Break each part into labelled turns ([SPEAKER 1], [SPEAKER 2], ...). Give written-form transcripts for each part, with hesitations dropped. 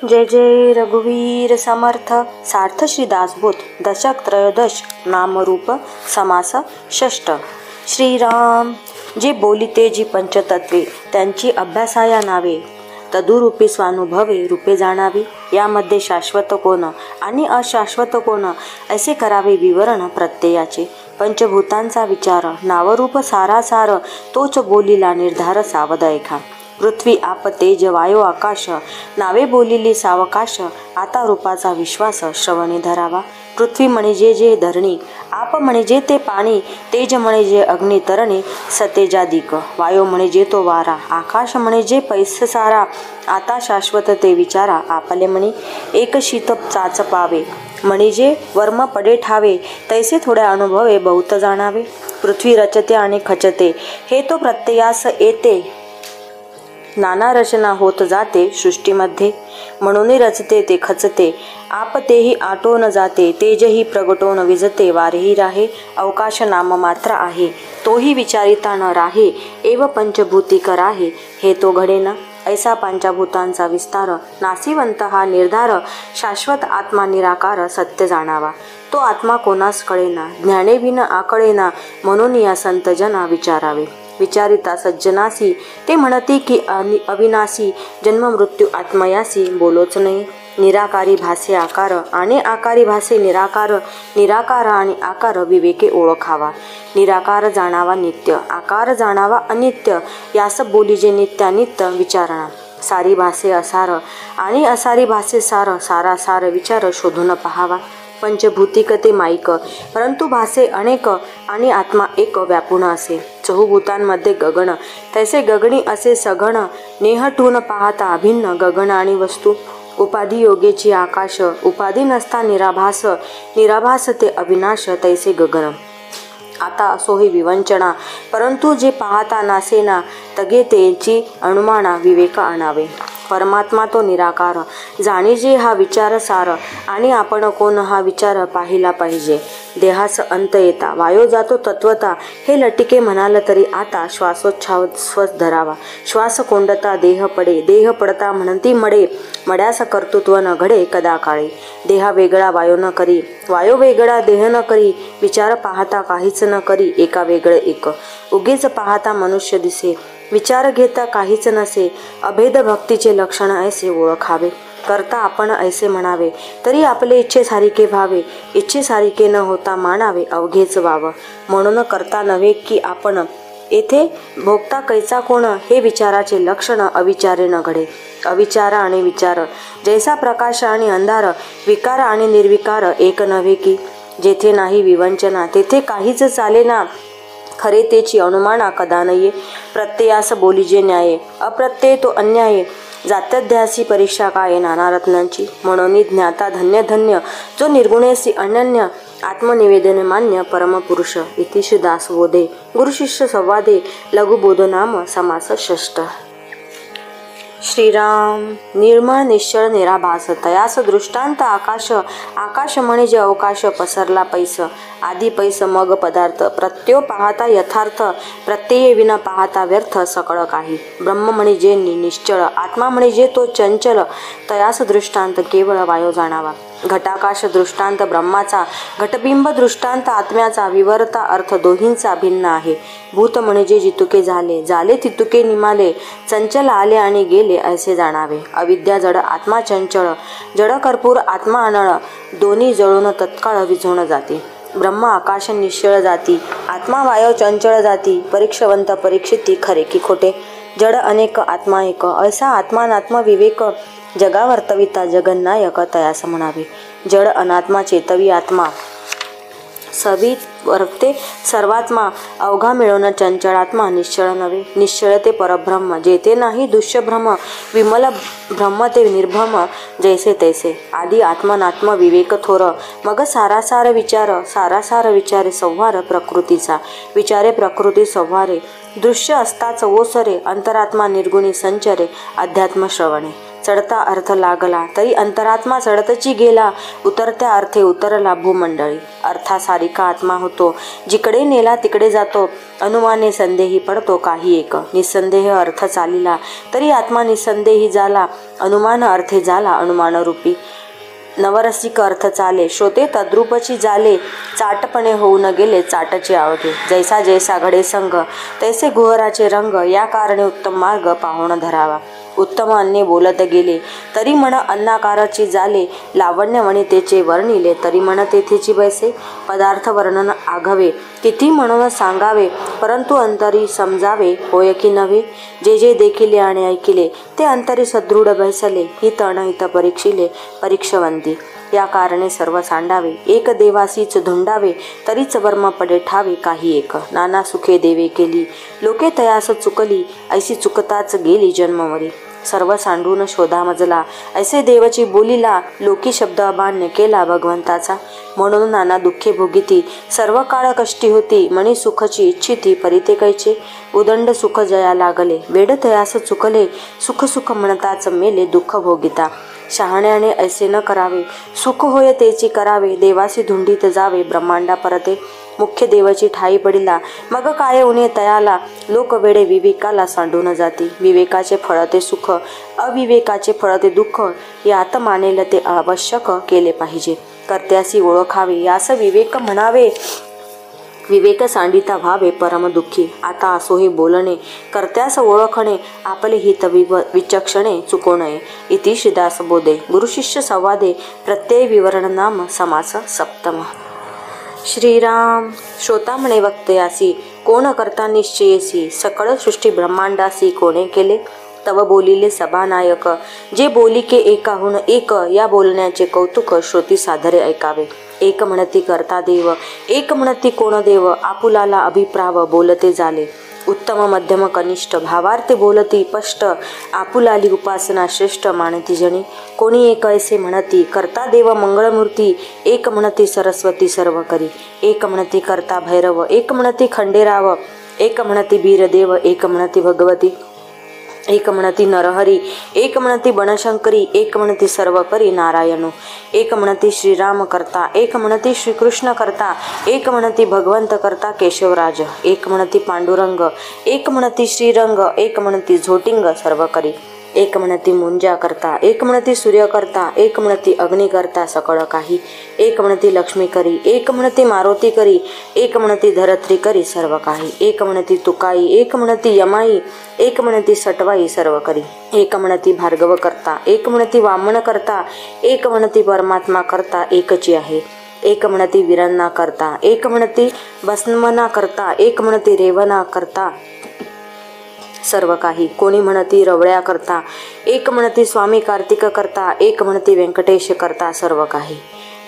[SPEAKER 1] जय जय रघुवीर समर्थ सार्थ श्री दासबोध दशक त्रयोदश नामरूप समास षष्ठ. श्रीराम जे बोलिते जी पंचतत्वे त्यांची अभ्यासाया नावे तदुरूपी स्वानुभवे रूपे जाणावी. यामध्ये शाश्वत कोण आणि अशाश्वत कोण असे करावे विवरण प्रत्ययाचे. पंचभूतांचा विचार नावरूप सारासार तोच बोलिला निर्धार सावध ऐका. पृथ्वी आप तेज वायू आकाश नावे बोलिली सावकाश आता रूपाचा विश्वास श्रवणी धरावा. पृथ्वी म्हणजे जे धरणी, आप म्हणजे ते पाणी, तेज म्हणजे अग्नी तरणे सतेजादिक, वायू म्हणजे तो वारा, आकाश म्हणजे पैस सारा आता शाश्वत ते विचारा. आपले म्हणी एक शीत चाच पावे म्हणजे वर्म पडे ठावे तैसे थोडे अनुभवे बहुत जाणावे. पृथ्वी रचते आणि खचते हे तो प्रत्ययास येते. नाना रचना होत जाते सृष्टीमध्ये म्हणून रचते ते खचते. आप तेही आटोन जाते तेजही प्रगटोन विजते. वारेही राहे अवकाश नाम मात्र आहे तोही विचारिता न राहे. एव पंचभूतिक राहे हे तो घडेना. ऐसा पंचभूतांचा विस्तार नासिवंत हा निर्धार शाश्वत आत्मा निराकार सत्य जाणावा. तो आत्मा कोणास कळेना ज्ञाने विन आकळेना म्हणून या संत जना विचारावे. विचारिता सज्जनासी ते म्हणती की अविनाशी जन्म मृत्यू आत्मयासी बोलोच नाही. निराकारी भासे आकार आणि आकारी भासे निराकार, निराकार आणि आकार विवेके ओळखावा. निराकार जाणावा नित्य, आकार जाणावा अनित्य, यास बोलीजे नित्यानित्य विचारणा. सारी भासे असार आणि असारी भासे सार, सारा सार विचार शोधून पहावा. पंचभूतिक ते माईक परंतु भासे अनेक आणि आत्मा एक व्यापून असे. चहुभूतांमध्ये गगन तैसे गगनी असे सघन, नेहटून पाहता अभिन्न गगन आणि वस्तू. उपाधी योगेची आकाश उपाधी नसता निराभास, निराभास ते अविनाश तैसे गगन. आता असो ही विवंचना परंतु जे पाहता नासेना तगे तेची अनुमाना विवेक आणावे. परमात्मा तो निराकार जाणीजे हा विचार सार आणि आपण कोण हा विचार पाहिला पाहिजे. देहास अंत येता वायो जातो तत्वता हे लटिके म्हणाल तरी आता श्वासोच्छ्वास धरावा. श्वास कोंडता देह पडे, देह पडता म्हणती मडे, मड्यास कर्तृत्व न घडे कदा काळी. देहा वेगळा वायो न करी, वायो वेगळा देह न करी, विचार पाहता काहीच न करी एका वेगळे एक. उगीच पाहता मनुष्य दिसे विचार घेता काहीच नसे. अभेद भक्तीचे लक्षण ऐसे ओळखावे. करता आपण ऐसे म्हणावे तरी आपले इच्छेसारिखे व्हावे. इच्छेसारिखे न होता मानावे अवघेच व्हावं. म्हणून करता नव्हे की आपण येथे भोगता कैचा कोण हे विचाराचे लक्षण अविचारे न घडे. अविचार आणि विचार जैसा प्रकाश आणि अंधार, विकार आणि निर्विकार एक नव्हे की. जेथे नाही विवंचना तेथे काहीच चालेना. खरे तेची अनुमाना कदा नये. प्रत्ययास बोलीजे न्याये अप्रत्यय तो अन्याय. जात्याध्यासी परीक्षा काय नाना रत्नांची. म्हणून ज्ञाता धन्य धन्य जो निर्गुणेसी अनन्य. आत्मनिवेदन मान्य परमपुरुष. इति श्री दासबोधे गुरुशिष्य संवादे लघुबोध नाम समास षष्ठ. श्रीराम निर्मळ निश्चळ निराभास तयास दृष्टांत आकाश. आकाश म्हणजे अवकाश पसरला पैस, आधी पैस मग पदार्थ. प्रत्ययो पाहता यथार्थ, प्रत्यये विना पाहता व्यर्थ सकळ काही. ब्रह्म म्हणजे निश्चळ, आत्मा म्हणजे तो चंचल, तयास दृष्टांत केवळ वायो जाणावा. घटाकाश दृष्टांत ब्रह्माचा, घटबिंब दृष्टांत आत्म्याचा. विवरता अर्थ दोहींचा भिन्न आहे. भूत म्हणजे जितुके झाले, झाले तितुके निमाले, चंचल आले आणि गेले ऐसे जाणावे. अविद्या जड आत्मा चंचळ, जड कर्पूर आत्मा अनळ, दोन्ही जळून तत्काळ विझून जाते. ब्रह्म आकाश निश्चळ जाती, आत्मा वायू चंचळ जाती. परीक्षवंत परीक्षिती खरे की खोटे. जड अनेक आत्मा एक, ऐसा आत्मानात्म विवेक. जगा वर्तविता जगन्नायक तयास म्हणावे. जड अनात्मा चेतवी आत्मा, सवी वर्ते सर्वात्मा. अवघा मिळवण चंचळात्मा निश्चळ नव्हे. निश्चळ ते परब्रह्म, जेथे नाही दुष्यभ्रम. विमल ब्रह्म ते निर्भ्रम, जैसे तैसे. आधी आत्मनात्म विवेक थोर, मग सारासार विचार. सारासार विचारे संहार प्रकृतीचा, विचारे प्रकृती संहारे. दृश्य असताच ओसरे, अंतरात्मा निर्गुणी संचरे. अध्यात्म श्रवणे चढता अर्थ लागला तरी अंतरात्मा चढतची गेला, उतरत्या अर्थे उतरला भूमंडळी. अर्थासारिका आत्मा होतो, जिकडे नेला तिकडे जातो. अनुमाने संदेही पडतो काही एक. निसंदेह अर्थ चालिला तरी आत्मा निसंदेही झाला, अनुमान अर्थे झाला अनुमान रूपी. नवरसिक अर्थ चाले श्रोते तद्रूपची जाले, चाटपणे होऊ न गेले चाटचे आवघे. जैसा जैसा घडे संग तैसे गुहराचे रंग, या कारणे उत्तम मार्ग पाहुण धरावा. उत्तम अन्ने बोलत गेले तरी म्हण अन्नाकाराची जाले, लावण्य वनितेचे वर्णिले तरी म्हण तेथेची बैसे. पदार्थ वर्णन आघावे किती म्हणून सांगावे, परंतु अंतरी समजावे होय की नव्हे. जे जे देखिले आणि ऐकिले ते अंतरी सदृढ बैसले, हित अनहित परीक्षिले परीक्षवंती. या कारणे सर्व सांडावे, एक देवासीच धुंडावे तरीच वर्म पडे ठावे काही एक. नाना सुखे देवे केली लोके तयास चुकली, ऐशी चुकताच गेली जन्मवरी. सर्व सांडून शोधा मजला ऐसे देवाची बोलीला, लोकी शब्द अमान्य केला भगवंताचा. म्हणून नाना दुःखे भोगिती सर्व काळ कष्टी होती, मनी सुखची इच्छिती परिते कैचे. उदंड सुख जया लागले वेड तयास चुकले, सुख सुख म्हणताच मेले दुःख भोगिता. शहाण्याने ऐसे न करावे, सुख होय तेची करावे. देवासी धुंडीत जावे ब्रह्मांडा परते, मुख्य देवाची ठाई पडिला मग काय उणे तयाला. लोक वेडे विवेकाला सांडून जाती, विवेकाचे फळ ते सुख अविवेकाचे फळ ते दुःख. यात मानेल ते आवश्यक केले पाहिजे, कर्त्यासी ओळखावे यास विवेक म्हणावे. विवेक सांडिता व्हावे परम दुःखी. आता असो हे बोलणे कर्त्यास ओळखणे, आपले हित विचक्षणे चुको नये. इति श्रीदास बोधे गुरुशिष्य संवादे प्रत्यय विवरण नाम समास सप्तम. श्रीराम श्रोता म्हणे वक्तयासी, कोण करता निश्चयसी. सकळ सृष्टी ब्रह्मांडासी कोणे केले, तव बोलिले सभानायक. जे बोलिके एकाहून एक, या बोलण्याचे कौतुक श्रोती सादरे ऐकावे. एक म्हणती करता देव, एक म्हणती कोण देव. आपुलाला अभिप्राव बोलते झाले, उत्तम मध्यम कनिष्ठ भावार्थे बोलती स्पष्ट. आपुलाली उपासना श्रेष्ठ मानती जणी. कोणी एक ऐसे म्हणती करता देव मंगळमूर्ती, एक म्हणती सरस्वती सर्व करी. एक म्हणती करता भैरव, एक म्हणती खंडेराव. एक म्हणती बीरदेव, एक म्हणती भगवती. एक म्हणती नरहरी, एक म्हणती बनशंकरी. एक म्हणती सर्व करी नारायणो. एक म्हणती श्रीराम करता, एक म्हणती श्रीकृष्ण करता. एक म्हणती भगवंत करता केशवराज. एक म्हणती पांडुरंग, एक म्हणती श्रीरंग. एक म्हणती झोटिंग सर्व करी. एक म्हणती मुंजा करता, एक म्हणती सूर्य करता. एक म्हणती अग्नी करता सकळ काही. एक म्हणती लक्ष्मी करी, एक म्हणती मारुती करी. एक म्हणती धरत्री करी सर्व काही. एक म्हणती तुकाई, एक म्हणती यमाई. एक म्हणती सटवाई सर्व करी. एक म्हणती भार्गव करता, एक म्हणती वामन करता. एक म्हणती परमात्मा करता एकची आहे. एक म्हणती वीरन्ना करता, एक म्हणती भस्मना करता. एक म्हणती रेवना करता सर्व काही. कोणी म्हणती रवळ्या करता, एक म्हणती स्वामी कार्तिक करता. एक म्हणती व्यंकटेश करता सर्व काही.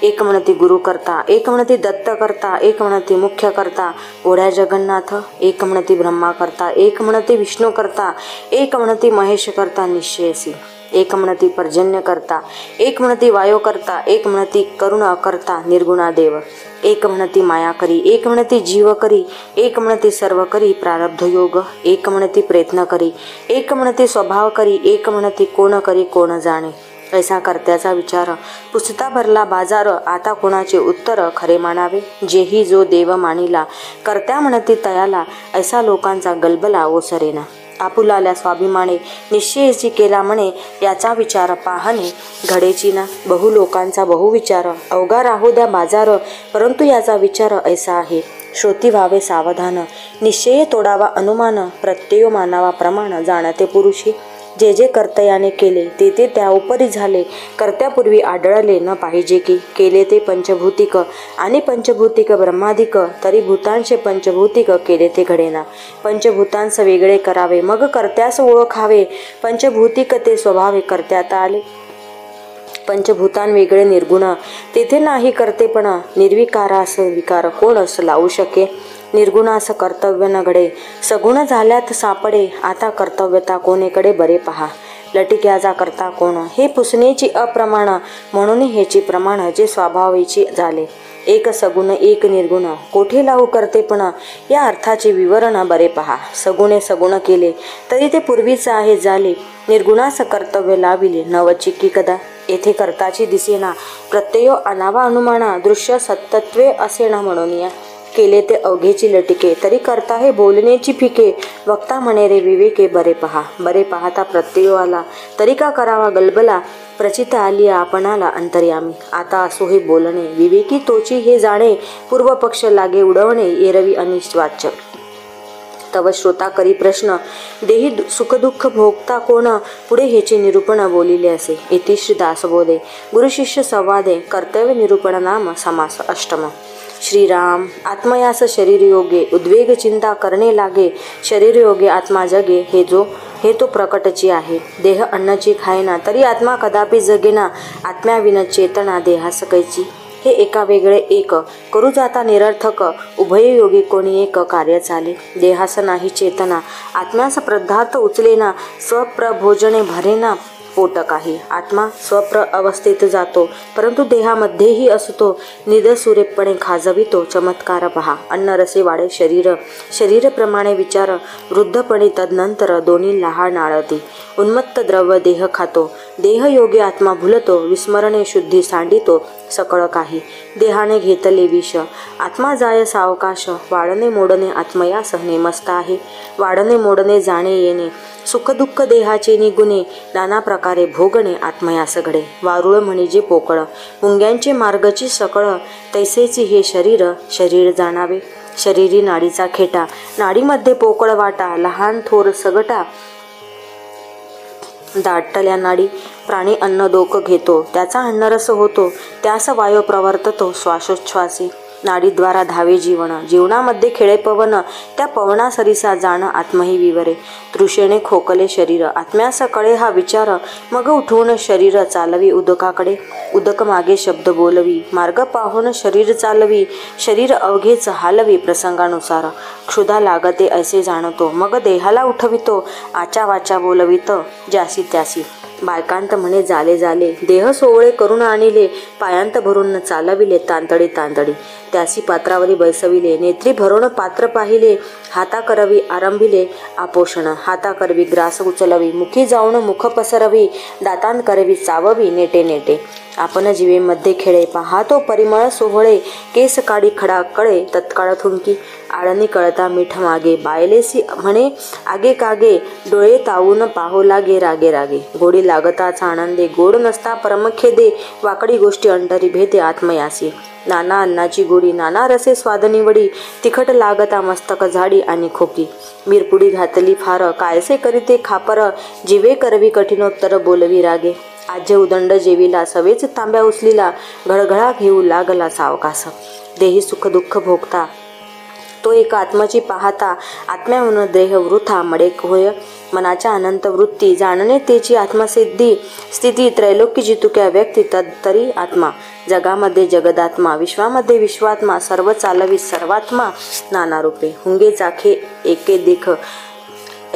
[SPEAKER 1] एक म्हणती गुरु करता, एक म्हणती दत्त करता. एक म्हणती मुख्य करता ओढ्या जगन्नाथ. एक म्हणती ब्रह्मा करता, एक म्हणती विष्णू करता. एक म्हणती महेश करता निश्चयसी. एक म्हणती पर्जन्य करता, एक म्हणती वायू करता. एक म्हणती करुण करता निर्गुणा देव. एक म्हणती माया करी, एक म्हणती जीव करी. एक म्हणती सर्व करी प्रारब्ध योग. एक म्हणती प्रयत्न करी, एक म्हणती स्वभाव करी. एक म्हणती कोण करी कोण जाणे. ऐसा कर्त्याचा विचार पुसता भरला बाजार. आता कोणाचे उत्तर खरे मानावे. जेही जो देव मानिला कर्त्या म्हणती तयाला. ऐसा लोकांचा गलबला ओसरेना. आपुलाल्या स्वाभिमाने निश्चयची केला म्हणे, याचा विचार पाहणे घडेची ना. बहु लोकांचा बहुविचार, अवघा राहू द्या बाजार. परंतु याचा विचार ऐसा आहे, श्रोती व्हावे सावधान. निश्चय तोडावा अनुमान, प्रत्यय मानावा प्रमाण. जाणते पुरुषी जे जे कर्तयाने केले ते ते त्या उपरी झाले. कर्त्यापूर्वी आढळले न पाहिजे की केले ते पंचभूतिक आणि पंचभूतिक ब्रह्मादिक. तरी भूतांचे पंचभूतिक केले ते घडेना. पंचभूतांस वेगळे करावे मग कर्त्यास ओळखावे. पंचभूतिक ते स्वभावे कर्त्यात आले. पंचभूतान वेगळे निर्गुण तेथे नाही कर्तेपण. निर्विकारास विकार कोणस लावू शके. निर्गुणास कर्तव्य न घडे, सगुण झाल्यात सापडे. आता कर्तव्यता कोणीकडे बरे पहा. लटिक्याचा करता कोण, हे पुसण्याची अप्रमाण म्हणून हेची प्रमाण जे स्वभावाची झाले. एक सगुण एक निर्गुण कोठे लावू करतेपण, या अर्थाचे विवरण बरे पहा. सगुणे सगुण केले तरी ते पूर्वीच आहे झाले, निर्गुणास कर्तव्य लाविले नवचिकी कदा. येथे कर्ताची दिसेना, प्रत्ययो अनावा अनुमाना, दृश्य सत्तत्वे असेना म्हणून या केले ते अवघेची लटिके, तरी करता हे बोलण्याची फिके. वक्ता म्हणे रे विवेके बरे पहा. बरे पाहता प्रत्ययो आला तरी का करावा गलबला, प्रचित आली आपणाला अंतर्यामी. आता असो हे बोलणे विवेकी तोची हे जाणे, पूर्व पक्ष लागे उडवणे एरवी अनिष्ट वाच्य. तव श्रोता करी प्रश्न, देही सुखदुःख भोगता कोण, पुढे हेचे निरूपण बोलिले असे. इति श्री दासबोधे गुरुशिष्य संवादे कर्तव्य निरूपण नाम समास अष्टम. श्रीराम आत्मयास शरीर योगे उद्वेग चिंता करणे लागे, शरीर योगे आत्मा जगे हे तो प्रकटची आहे. देह अन्नची खायना तरी आत्मा कदापि जगेना, आत्म्याविन चेतना देहास कैची. हे एका वेगळे एक करू जाता निरर्थक, उभययोगी कोणी एक कार्य चाले. देहास नाही चेतना, आत्म्यास पदार्थ उचलेना, स्वप्रभोजने भरेना पोट काही. आत्मा स्वप्र अवस्थेत जातो परंतु देहामध्येही असतो, निदसुरेपणे खाजवितो चमत्कार पहा. अन्नरसे वाढे शरीर, शरीरप्रमाणे विचार, वृद्धपणे तदनंतर दोन्ही लहान आळती. उन्मत्त द्रव्य देह खातो, देहयोगी आत्मा भुलतो, विस्मरणे शुद्धी सांडितो सकळ काही. देहाने घेतले विष, आत्मा जाय सावकाश, वाढणे मोडणे आत्मयास नेमस्त आहे. वाढणे मोडणे जाणे येणे, सुखदुःख देहाचे निगुणे, नाना प्रकारे भोगणे आत्मयास घडे. वारुळ म्हणजे पोकळ, मुंग्यांचे मार्गची सकळ, तैसेची हे शरीर, शरीर जाणावे. शरीरी नाडीचा खेटा, नाडीमध्ये पोकळ वाटा, लहान थोर सगटा, दाटल्या नाडी. प्राणी अन्न डोक घेतो, त्याचा अन्नरस होतो, त्यास वायू प्रवर्ततो श्वासोच्छ्वासी. नाडीद्वारा धावे जीवन, जीवनामध्ये खेळे पवन, त्या पवना सरिसा जाण आत्मही विवरे. तृषेने खोकले शरीर, आत्म्यास कळे हा विचार, मग उठवून शरीर चालवी उदकाकडे. उदक मागे शब्द बोलवी, मार्ग पाहून शरीर चालवी, शरीर अवघेच हालवी प्रसंगानुसार. क्षुधा लागते ऐसे जाणतो, मग देहाला उठवितो, आचा वाचा बोलवित ज्यासी त्यासी. बायकांत म्हणे जाले जाले, देह सोवळे करून आणिले, पायांत भरून चालविले तांतडी तांतडी. त्यासी पात्रावरी बैसविले, नेत्री भरून पात्र पाहिले, हाता करवी आरंभिले आपोषण. हाता करवी ग्रास उचलवी, मुखी जाऊन मुख पसरवी, दातांत करवी चाववी नेटे नेटे. आपण जीवेमध्ये खेळे, पाहतो परिमळ सोहळे, केस काढी खडा कळे तत्काळ थुंकी. आळणी कळता मीठ मागे, बायलेसी म्हणे आगे कागे, डोळे तावून पाहू लागे रागे रागे. गोडी लागताच आनंदे, गोड नसता परमखेदे, वाकडी गोष्टी अंतरी भेदे आत्मयासी. नाना अन्नाची गोडी, नाना रसे स्वाद निवडी, तिखट लागता मस्तक झाडी आणि खोकी. मिरपुडी घातली फार, कायसे करीते खापर, जीवे करवी कठीणोत्तर बोलवी रागे. आज्य उदंड जेविला, सवेच तांब्या उचलिला, घळघळा घेऊ लागला सावकास. देही सुख दुःख भोगता, तो एक आत्माची पाहता, आत्म्याहून देह वृथा मडेक होय. मनाच्या अनंत वृत्ती, जाणणे तेची आत्मसिद्धी, स्थिती त्रैलोक्य जितुक्या व्यक्ती तरी आत्मा. जगामध्ये जगदात्मा, विश्वामध्ये विश्वात्मा, सर्व चालवी सर्वात्मा, नाना रूपे. हुंगे चाखे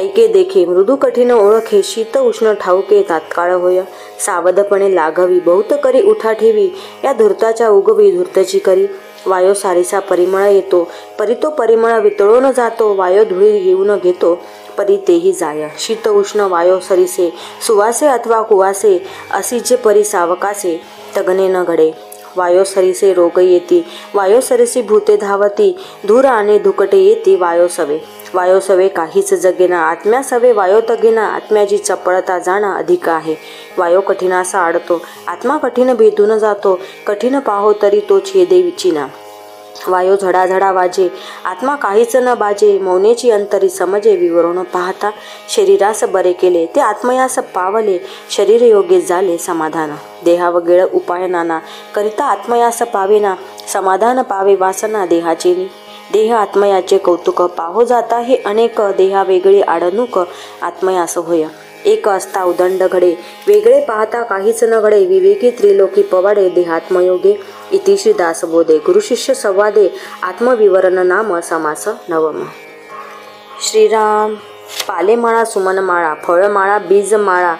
[SPEAKER 1] ऐके देखे, मृदू कठीण ओळखे, शीत उष्ण ठाऊके तात्काळ होय. सावधपणे लाघवी, बहुत करी उठा ठेवी, या धूर्ताच्या उगवी धूर्तची करी. वायो सारीसा परिमळ येतो, परी तो परिमळ वितळून जातो, वायो धुळी घेऊन घेतो, परी तेही जाय. शीत उष्ण वायो सरीसे, सुवासे अथवा कुवासे, अशी जे परी सावकासे, तगणे न घडे. वायो सरीसे रोग येती, वायो सरीसी भूते धावती, धूर आणि धुकटे येती वायो सवे. वायो सवे काहीच जगेना, आत्म्या सवे वायो तगेना, आत्म्याची चपळता जाणं अधिक आहे. वायो कठीणासा आडतो, आत्मा कठीण भेदून जातो, कठीण पाहो तरी तो छेदे विचिना. वायो झडाझडा वाजे, आत्मा काहीच न बाजे, मौनेची अंतरी समजे विवरून पाहता. शरीरास बरे केले ते आत्मयास पावले, शरीर योग्य झाले समाधान. देहा वगैळ उपाय नाना, करिता आत्मयास पावेना, समाधान पावे वासना देहाचेनी. देह आत्मयाचे कौतुक, पाहो जाता हे अनेक, देहा वेगळी आडणूक आत्मयास होय. एक असता उदंड घडे, वेगळे पाहता काहीच न घडे, विवेकी त्रिलोकी पवाडे देहात्मयोगे. इति श्री दासबोधे गुरुशिष्य संवादे आत्मविवरण नाम समास नवम. श्रीराम पालेमाळा सुमनमाळा, फळमाळा बीजमाळा,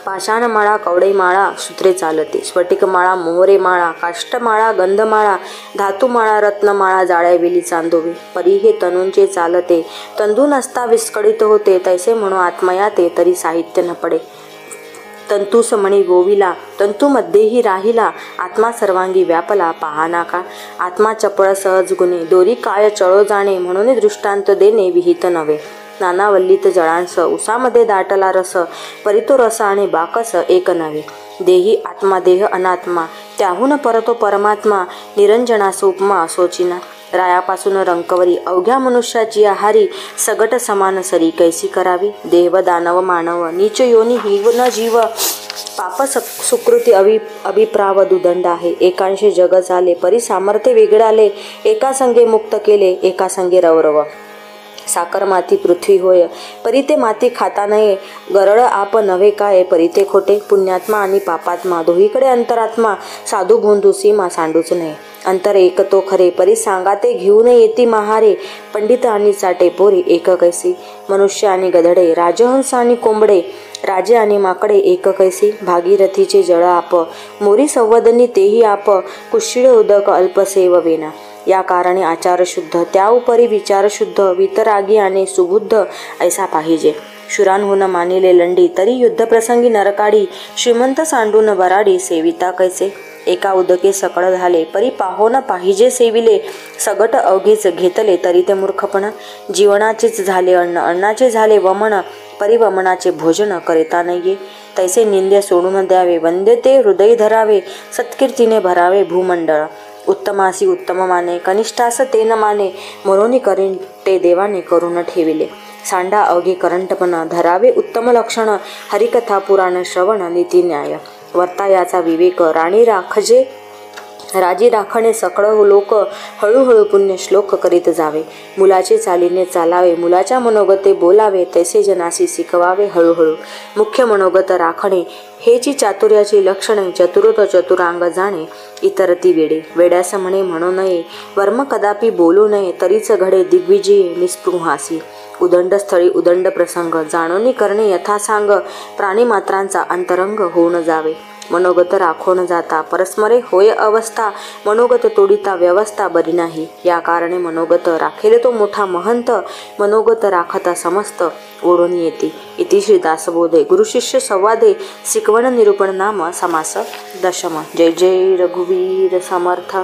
[SPEAKER 1] पाषाणमाळा कवडेमाळा सूत्रे चालते, स्फटिकमाळा मोहरेमाळा काष्टमाळा गंधमाळा धातुमाळा रत्नमाळा जाळ्यावेली चांदोवे. परी हे तनूंचे चालते, तंदू नसता विस्कळीत होते, तैसे म्हणून आत्मया ते तरी साहित्य न पडे. तंतूस म्हणी गोविला तंतूमध्येही राहिला, आत्मा सर्वांगी व्यापला पाहना का. आत्मा चपळ सहज गुणे, दोरी काय चळो जाणे, म्हणून दृष्टांत देणे विहित नव्हे. नाना वल्लीत जळांस उसामध्ये दाटला रस, परितो रस आणि बाकस एक नव्हे. देही आत्मा देह अनात्मा, त्याहून परतो परमात्मा, निरंजनास उपमा असोचिना. रायापासून रंकवरी अवघ्या मनुष्याची आहारी, सगट समान सरी कैसी करावी. देव दानव मानव नीच योनी हिव न जीव, पाप सुकृती अभिप्राव दुदंड आहे. एकांशी जग झाले परी सामर्थ्य वेगळाले, एका संगे मुक्त केले एका संगे रवरव. साकर माती पृथ्वी होय परी ते माती खाता नये, गरळ आप नव्हे काय परी ते खोटे. पुण्यात्मा आणि पापात्मा दोहीकडे अंतरात्मा, साधू भोंदू सीमा सांडूच नये. अंतर एक तो खरे परी सांगा ते घेऊन येती महारे, पंडित आणि चाटे पोरी एक कैसी. मनुष्य आणि गधडे राजहंस आणि कोंबडे, राजे आणि माकडे एक कैसी. भागीरथीचे जळ आप मोरी संवदनी तेही आप, कुशिळ उदक अल्पसेव वेना. या कारणे आचार शुद्ध त्या उपरी विचार शुद्ध, वितरागी आणि सुबुद्ध ऐसा पाहिजे. शुरांहून मानिले लंडी तरी युद्धप्रसंगी नरकाडी, श्रीमंत सांडून वराडी सेविता कैसे. एका उदके सकळ झाले परी पाहोन पाहिजे सेविले, सगट अवघेच घेतले तरी ते मूर्खपण. जीवनाचेच झाले अन्न अन्नाचे झाले वमन, परिवमनाचे भोजन करिता नये. तैसे निंद्य सोडून द्यावे, वंद्य ते हृदय धरावे, सत्कीर्तीने भरावे भूमंडळ. उत्तमासी उत्तम माने कनिष्ठास ते न माने, म्हणून करीन ते देवाने करून ठेविले. सांडा अवघे करंटपण धरावे उत्तम लक्षण, हरिकथा पुराण श्रवण नीती न्याय. वर्तायाचा विवेक राणी राखजे राजी राखणे सकळ लोक, हळूहळू पुण्य श्लोक करीत जावे. मुलाचे चालीने चालावे मुलाच्या मनोगते बोलावे, तैसे जनासी शिकवावे हळूहळू. मुख्य मनोगत राखणे हेची चातुर्याची लक्षणे, चतुरत चतुरांग जाणे इतर ती वेडे. वेड्यास म्हणे म्हणू नये, वर्म कदापि बोलू नये, तरीच घडे दिग्विजयी निस्पृहासी. उदंड स्थळी उदंड प्रसंग जाणून करणे यथासांग, प्राणीमात्रांचा अंतरंग होऊन जावे. मनोगत राखोन जाता परस्मरे होय अवस्था, मनोगत तोडिता व्यवस्था बरी नाही. या कारणे मनोगत राखेल तो मोठा महंत, मनोगत राखता समस्त ओढून येते. इति श्री दासबोधे गुरुशिष्य संवादे शिकवण निरूपण नाम समास दशम. जय जय रघुवीर समर्थ.